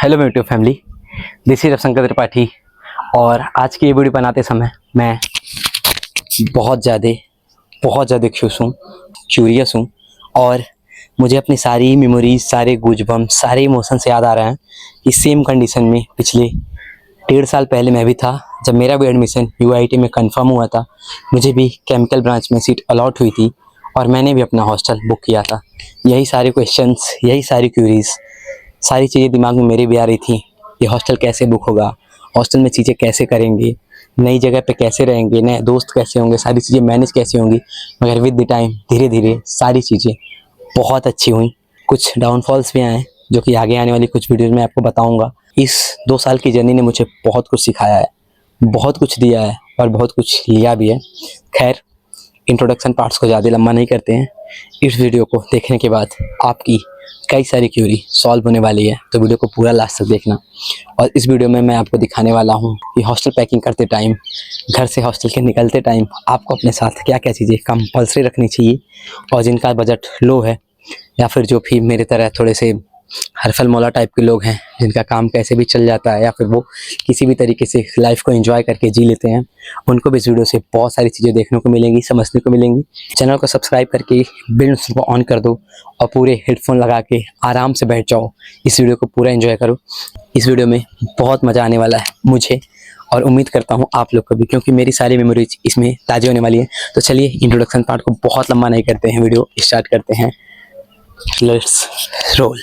Hello मेरी YouTube family, this is Ravishankar Tripathi. और आज की ये वीडियो बनाते समय मैं बहुत ज़्यादा खुश हूँ, क्यूरियस हूँ। और मुझे अपनी सारी मेमोरीज, सारे गूजबम्प, सारे इमोशंस याद आ रहे हैं कि सेम कंडीशन में पिछले 1.5 साल पहले मैं भी था, जब मेरा भी एडमिशन यूआईटी में कंफर्म हुआ था। मुझे भी केमिकल ब्रांच में सीट अलॉट हुई थी और मैंने भी अपना हॉस्टल बुक किया था। यही सारे क्वेश्चंस, यही सारी क्यूरीज, सारी चीज़ें दिमाग में मेरे भी आ रही थी। ये हॉस्टल कैसे बुक होगा, हॉस्टल में चीज़ें कैसे करेंगे, नई जगह पे कैसे रहेंगे, नए दोस्त कैसे होंगे, सारी चीज़ें मैनेज कैसे होंगी। मगर विद द टाइम धीरे धीरे सारी चीज़ें बहुत अच्छी हुई। कुछ डाउनफॉल्स भी आए जो कि आगे आने वाली कुछ वीडियोज़ में आपको बताऊँगा। इस 2 साल की जर्नी ने मुझे बहुत कुछ सिखाया है, बहुत कुछ दिया है और बहुत कुछ लिया भी है। खैर, इंट्रोडक्शन पार्ट्स को ज़्यादा लंबा नहीं करते हैं। इस वीडियो को देखने के बाद आपकी कई सारी क्यूरी सॉल्व होने वाली है, तो वीडियो को पूरा लास्ट तक देखना। और इस वीडियो में मैं आपको दिखाने वाला हूँ कि हॉस्टल पैकिंग करते टाइम, घर से हॉस्टल के निकलते टाइम आपको अपने साथ क्या क्या चीज़ें कंपल्सरी रखनी चाहिए। और जिनका बजट लो है या फिर जो भी मेरे तरह थोड़े से हरफल मौला टाइप के लोग हैं, जिनका काम कैसे भी चल जाता है या फिर वो किसी भी तरीके से लाइफ को एंजॉय करके जी लेते हैं, उनको भी इस वीडियो से बहुत सारी चीज़ें देखने को मिलेंगी, समझने को मिलेंगी। चैनल को सब्सक्राइब करके बेल को ऑन कर दो और पूरे हेडफोन लगा के आराम से बैठ जाओ, इस वीडियो को पूरा एंजॉय करो। इस वीडियो में बहुत मज़ा आने वाला है मुझे, और उम्मीद करता हूँ आप लोग को भी, क्योंकि मेरी सारी मेमोरीज इसमें ताज़ी होने वाली है। तो चलिए इंट्रोडक्शन पार्ट को बहुत लंबा नहीं करते हैं, वीडियो स्टार्ट करते हैं। Let's roll.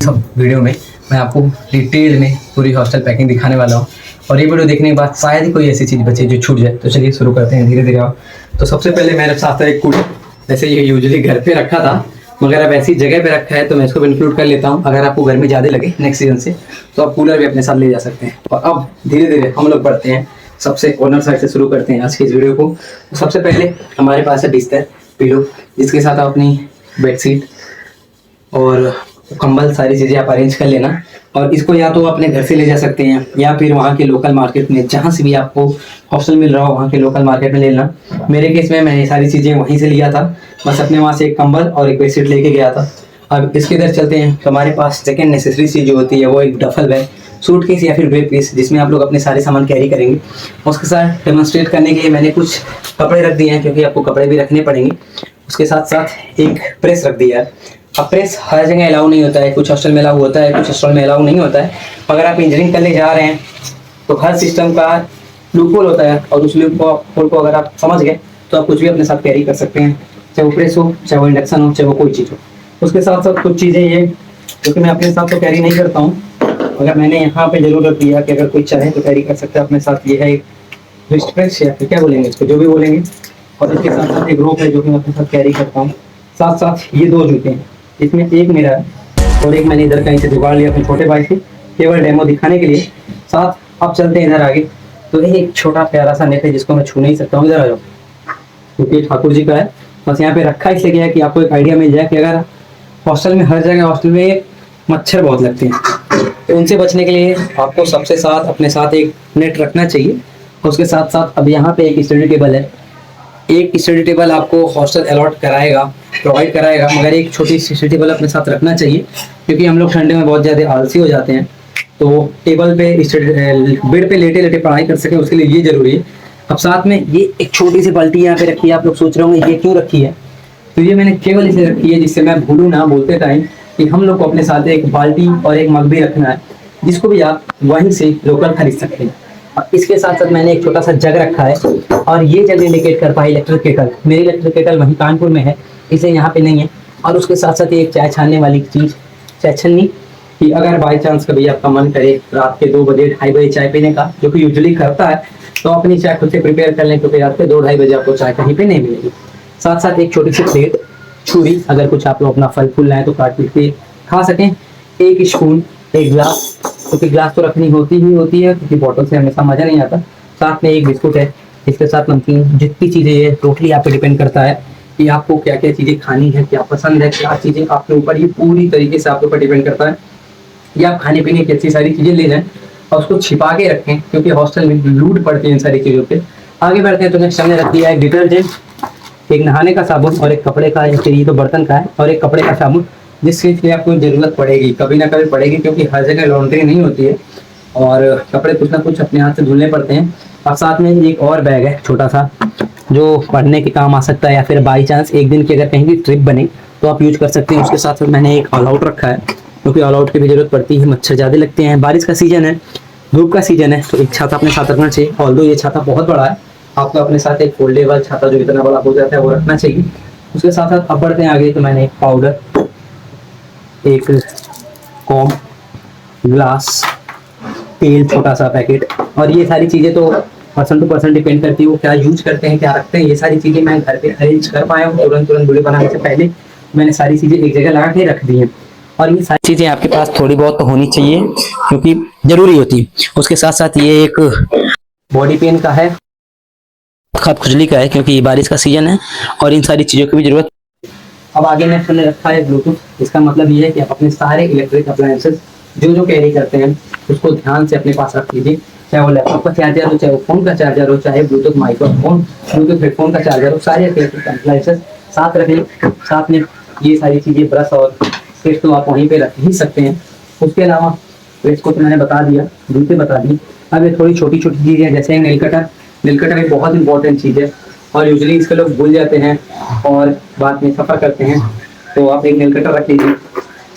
सब वीडियो में मैं आपको डिटेल में पूरी हॉस्टल पैकिंग दिखाने वाला हूँ, और ये वीडियो देखने के बाद शायद ही कोई ऐसी चीज़ बचे जो छूट जाए। तो चलिए शुरू करते हैं धीरे धीरे। आप तो सबसे पहले मेरे साथ है एक कूलर। वैसे ये यूजुअली घर पे रखा था, मगर अब ऐसी जगह पे रखा है तो मैं इसको भी इंक्लूड कर लेता हूँ। अगर आपको गर्मी ज़्यादा लगे नेक्स्ट सीजन से तो आप कूलर भी अपने साथ ले जा सकते हैं। और अब धीरे धीरे हम लोग बढ़ते हैं, सबसे ऑनर साइड से शुरू करते हैं आज की इस वीडियो को। तो सबसे पहले हमारे पास है बिस्तर, पिलो, जिसके साथ आप अपनी बेडशीट और कंबल, सारी चीज़ें आप अरेंज कर लेना। और इसको या तो अपने घर से ले जा सकते हैं या फिर वहाँ के लोकल मार्केट में, जहाँ से भी आपको हॉस्टल मिल रहा हो वहाँ के लोकल मार्केट में ले लेना। मेरे केस में मैंने सारी चीज़ें वहीं से लिया था, बस अपने वहाँ से एक कंबल और एक बेडशीट लेके गया था। अब इसके इधर चलते हैं। तो हमारे पास सेकेंड नेसेसरी चीज़ जो होती है वो एक डफल बैग, सूटकेस या फिर ब्रीफकेस, जिसमें आप लोग अपने सारे सामान कैरी करेंगे। उसके साथ डेमोन्स्ट्रेट करने के लिए मैंने कुछ कपड़े रख दिए हैं, क्योंकि आपको कपड़े भी रखने पड़ेंगे। उसके साथ साथ एक प्रेस रख दिया है। अब प्रेस हर जगह अलाउ नहीं होता है, कुछ हॉस्टल में अलाउ होता है, कुछ हॉस्टल में अलाउ नहीं होता है। अगर आप इंजीनियरिंग करने जा रहे हैं तो हर सिस्टम का लूपहोल होता है, और उस लूपहोल को अगर आप समझ गए तो आप कुछ भी अपने साथ कैरी कर सकते हैं, चाहे वो प्रेस हो, चाहे वो इंडक्शन हो, चाहे वो कोई चीज़ हो। उसके साथ साथ कुछ चीज़ें ये जो कि मैं अपने साथ तो कैरी नहीं करता हूँ, अगर मैंने यहाँ पे जरूर रख दिया कि अगर कोई चाहे तो कैरी कर सकते हैं अपने साथ। ये है एक रिस्ट प्रेस या फिर क्या बोलेंगे इसको, जो भी बोलेंगे। और इसके साथ साथ एक रोप है जो कि मैं अपने साथ कैरी करता हूँ। साथ साथ ये 2 जूते हैं, इसमें एक मेरा है और एक मैंने इधर कहीं से जुगाड़ लिया अपने छोटे भाई से, केवल डेमो दिखाने के लिए। साथ अब चलते हैं इधर आगे। तो ये एक छोटा प्यारा सा नेट है जिसको मैं छू नहीं सकता हूँ, इधर आ जाओ, क्योंकि ठाकुर जी का है। बस यहाँ पे रखा इसलिए गया कि आपको एक आइडिया मिल जाए कि अगर हॉस्टल में, हर जगह हॉस्टल में मच्छर बहुत लगते हैं, तो उनसे बचने के लिए आपको सबसे साथ अपने साथ एक नेट रखना चाहिए। उसके साथ साथ अब यहाँ पे एक स्टडी टेबल है। एक स्टडी टेबल आपको हॉस्टल अलॉट कराएगा, प्रोवाइड कराएगा, मगर एक छोटी सी स्टडी टेबल अपने साथ रखना चाहिए, क्योंकि हम लोग ठंडे में बहुत ज़्यादा आलसी हो जाते हैं। तो टेबल पे बेड पे लेटे लेटे पढ़ाई कर सकें, उसके लिए ये जरूरी है। अब साथ में ये एक छोटी सी बाल्टी यहाँ पे रखी है। आप लोग सोच रहे होंगे ये क्यों रखी है, तो ये मैंने केवल इसलिए रखी है जिससे मैं भूलूँ ना बोलते टाइम कि हम लोग को अपने साथ एक बाल्टी और एक मग भी रखना है, जिसको भी आप वहीं से लोकल खरीद सकते हैं। और इसके साथ साथ मैंने एक छोटा सा जग रखा है, और ये जग इंडिकेट करता है इलेक्ट्रिक केटल। मेरी इलेक्ट्रिक केटल वहीं कानपुर में है, इसलिए यहाँ पे नहीं है। और उसके साथ साथ एक चाय छानने वाली चीज़, चाय छन्नी, कि अगर बाई चांस कभी आपका मन करे रात के 2 बजे 2:30 बजे चाय पीने का, जो कि यूजुअली करता है, तो अपनी चाय खुद से प्रिपेयर कर लें, क्योंकि रात के 2-2:30 बजे आपको चाय कहीं पे नहीं मिलेगी। साथ साथ एक छोटी सी प्लेट, छुरी, अगर कुछ आप लोग अपना फल फूल लाएँ तो काट पीट के खा सकें, एक स्पून, एक गिलास, क्योंकि गिलास तो रखनी होती है, क्योंकि बॉटल से हमेशा मज़ा नहीं आता। साथ में एक बिस्कुट है, इसके साथ नमकीन। जितनी चीज़ें ये टोटली आप पे डिपेंड करता है कि आपको क्या क्या चीज़ें खानी है, क्या पसंद है, क्या चीज़ें आपके ऊपर, ये पूरी तरीके से आपके ऊपर डिपेंड करता है। या आप खाने पीने की अच्छी सारी चीज़ें ले जाएं और उसको छिपा के रखें, क्योंकि हॉस्टल में लूट पड़ती है इन सारी चीज़ों पे। आगे बढ़ते हैं तो नेक्स्ट हमने रख दिया है डिटर्जेंट, एक नहाने का साबुन और एक कपड़े का, या फिर ये तो बर्तन का है, और एक कपड़े का साबुन, जिस चीज़ की आपको ज़रूरत पड़ेगी, कभी ना कभी पड़ेगी, क्योंकि हर जगह लॉन्ड्री नहीं होती है और कपड़े कुछ ना कुछ अपने हाथ से धुलने पड़ते हैं। और साथ में एक और बैग है छोटा सा, जो पढ़ने के काम आ सकता है, या फिर बाई चांस एक दिन की अगर कहीं की ट्रिप बने तो आप यूज कर सकते हैं। उसके साथ साथ मैंने एक ऑल आउट रखा है, क्योंकि ऑल आउट की भी जरूरत पड़ती है, मच्छर ज़्यादा लगते हैं, बारिश का सीजन है, धूप का सीजन है, तो एक छाता अपने साथ रखना चाहिए। ऑल्दो ये छाता बहुत बड़ा है, आपको अपने साथ एक फोल्डेबल छाता जो इतना बड़ा हो जाता है वो रखना चाहिए। उसके साथ साथ अब बढ़ते हैं आगे, तो मैंने एक पाउडर, एक कॉम, ग्लास, तेल छोटा सा पैकेट, और ये सारी चीज़ें तो पर्सन टू पर्सन डिपेंड करती है वो क्या यूज करते हैं, क्या रखते हैं। ये सारी चीज़ें मैं घर पे अरेंज कर पाया हूँ, तुरंत वीडियो बनाने से पहले मैंने सारी चीज़ें एक जगह लगा के रख दी हैं। और ये सारी चीज़ें आपके पास थोड़ी बहुत तो होनी चाहिए, क्योंकि ज़रूरी होती है। उसके साथ साथ ये एक बॉडी पेन का है, खत खुजली का है, क्योंकि बारिश का सीजन है और इन सारी चीज़ों की भी जरूरत। अब आगे नेक्स्ट हमने रखा है ब्लूटूथ। इसका मतलब ये है कि आप अपने सारे इलेक्ट्रिक अप्लायंसेस जो कैरी करते हैं उसको ध्यान से अपने पास रख लीजिए, चाहे वो लैपटॉप का चार्जर हो, चाहे वो फोन का चार्जर हो, चाहे ब्लूटूथ माइक्रोफोन, ब्लूटूथ हेडफोन का चार्जर हो, सारे इलेक्ट्रिक अप्लायंसेस साथ रखें। साथ में ये सारी चीज़ें, ब्रश और स्केच तो आप वहीं पे रख ही सकते हैं। उसके अलावा प्रेस को तो मैंने बता दिया, जूते बता दिए। अब ये थोड़ी छोटी छोटी चीज़ें जैसे नेल कटर। नेल कटर एक बहुत इंपॉर्टेंट चीज़ है और यूजली इसके लोग भूल जाते हैं और बाद में सफ़र करते हैं, तो आप एक नेल कटर रख लीजिए।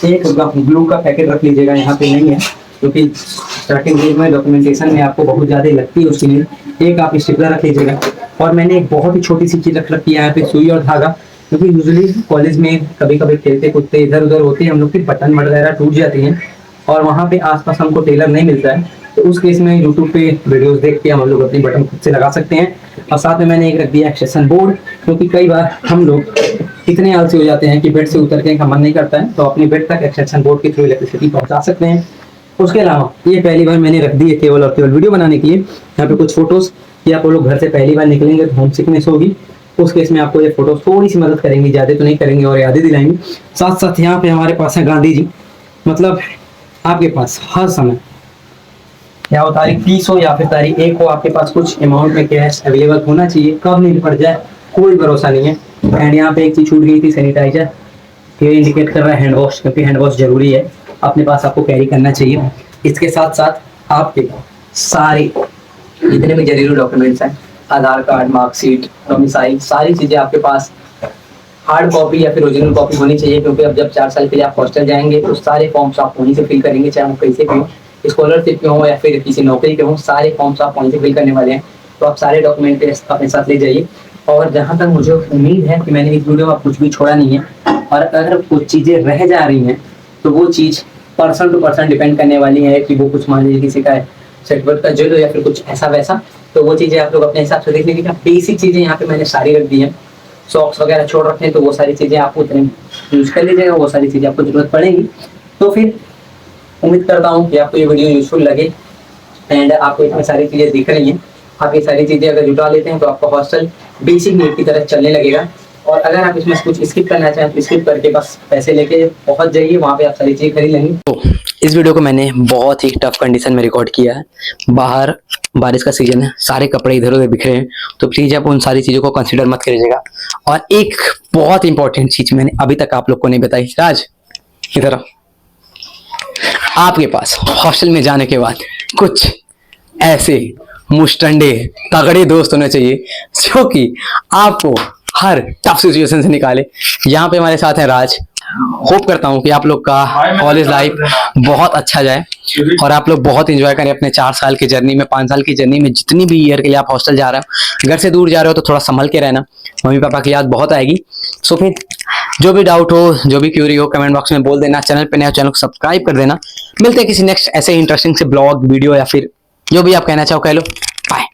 एक ग्लू का पैकेट रख लीजिएगा, यहाँ पे नहीं है क्योंकि स्टार्टिंग डेज में डॉक्यूमेंटेशन में आपको बहुत ज़्यादा लगती है, उसके लिए एक आप स्टिपलर रख लीजिएगा। और मैंने एक बहुत ही छोटी सी चीज़ रख रखी है यहाँ पे, सुई और धागा, क्योंकि यूजुअली कॉलेज में कभी कभी खेलते कूदते इधर उधर होते हैं हम लोग की बटन वगैरह टूट जाती हैं और वहाँ पे आसपास हमको टेलर नहीं मिलता है, तो उस केस में यूट्यूब पे वीडियोस देख के हम लोग अपनी बटन खुद से लगा सकते हैं। और साथ में मैंने एक रख दिया एक्सटेंशन बोर्ड, क्योंकि कई बार हम लोग इतने आलसी हो जाते हैं कि बेड से उतर के का मन नहीं करता है, तो अपनी बेड तक एक्सटेंशन बोर्ड के थ्रू इलेक्ट्रिसिटी पहुँचा सकते हैं। उसके अलावा ये पहली बार मैंने रख दी है केवल और केवल वीडियो बनाने के लिए। यहाँ पे कुछ फोटोज कि आप लोग घर से पहली बार निकलेंगे तो होम सिकनेस होगी, उस केस में आपको ये फोटो थोड़ी सी मदद करेंगी, ज़्यादा तो नहीं करेंगे और यादें दिलाएंगी। साथ साथ यहाँ पे हमारे पास है गांधी जी, मतलब आपके पास हर समय, या वो तारीख 30 हो या फिर तारीख 1 हो, आपके पास कुछ अमाउंट में कैश अवेलेबल होना चाहिए, कब नहीं पड़ जाए कोई भरोसा नहीं है। एंड यहाँ पे एक चीज़ छूट गई थी, सैनिटाइजर, ये इंडिकेट कर रहा है हैंड वॉश, क्योंकि हैंड वॉश जरूरी है, अपने पास आपको कैरी करना चाहिए। इसके साथ साथ आपके सारे जितने भी जरूरी डॉक्यूमेंट्स हैं, आधार कार्ड, मार्कशीट, डोमिसाइल, सारी चीज़ें आपके पास हार्ड कॉपी या फिर ओरिजिनल कॉपी होनी चाहिए, क्योंकि अब जब 4 साल के लिए आप हॉस्टल जाएंगे तो सारे फॉर्म्स आप वहीं से फिल करेंगे, चाहे वो कैसे भी हो, स्कॉलरशिप के हों या फिर किसी नौकरी के हों, सारे फॉर्म्स आप वहीं से फिल करने वाले हैं। तो आप सारे डॉक्यूमेंट अपने साथ ले जाइए। और जहाँ तक मुझे उम्मीद है कि मैंने इस वीडियो में कुछ भी छोड़ा नहीं है, और अगर कुछ चीज़ें रह जा रही हैं तो वो चीज़ पर्सन टू पर्सन डिपेंड करने वाली है कि वो कुछ मान लीजिए किसी का सेटवर्क का जो या फिर कुछ ऐसा वैसा, तो वो चीज़ें आप लोग अपने हिसाब से देख लीजिएगा। बेसिक चीज़ें यहाँ पे मैंने सारी रख दी हैं, सॉक्स वगैरह छोड़ रखे हैं, तो वो सारी चीज़ें आप उतने यूज़ कर लीजिएगा, वो सारी चीज़ें आपको जरूरत पड़ेगी। तो फिर उम्मीद करता हूँ कि आपको ये वीडियो यूजफुल लगे एंड आपको इतनी सारी चीज़ें दिख रही हैं। आप ये सारी चीज़ें अगर जुटा लेते हैं तो आपका हॉस्टल बेसिक नीड की तरह चलने लगेगा। और अगर आप इसमें कुछ स्किप करना चाहें तो स्किप करके बस पैसे लेके पहुंच जाइए, वहाँ पे आप सारी चीज़ें खरीद लेंगे। तो इस वीडियो को मैंने बहुत ही टफ कंडीशन में रिकॉर्ड किया है, बाहर बारिश का सीजन है, सारे कपड़े इधर उधर बिखरे हैं, तो प्लीज़ आप उन सारी चीज़ों को कंसिडर मत करिएगा। और एक बहुत इंपॉर्टेंट चीज़ मैंने अभी तक आप लोग को नहीं बताई, राज इधर आओ। आपके पास हॉस्टल में जाने के बाद कुछ ऐसे मुस्टंडे तगड़े दोस्त होने चाहिए जो कि आपको हर टफ सिचुएशन से निकाले। यहाँ पे हमारे साथ है राज। होप करता हूँ कि आप लोग का कॉलेज लाइफ बहुत अच्छा जाए और आप लोग बहुत एंजॉय करें अपने 4 साल की जर्नी में, 5 साल की जर्नी में, जितनी भी ईयर के लिए आप हॉस्टल जा रहे हो। घर से दूर जा रहे हो तो थोड़ा संभल के रहना, मम्मी पापा की याद बहुत आएगी। सो फिर जो भी डाउट हो, जो भी क्यूरी हो, कमेंट बॉक्स में बोल देना। चैनल पे नए हो चैनल को सब्सक्राइब कर देना। मिलते हैं किसी नेक्स्ट ऐसे इंटरेस्टिंग से ब्लॉग वीडियो या फिर जो भी आप कहना चाहो कह लो। बाय।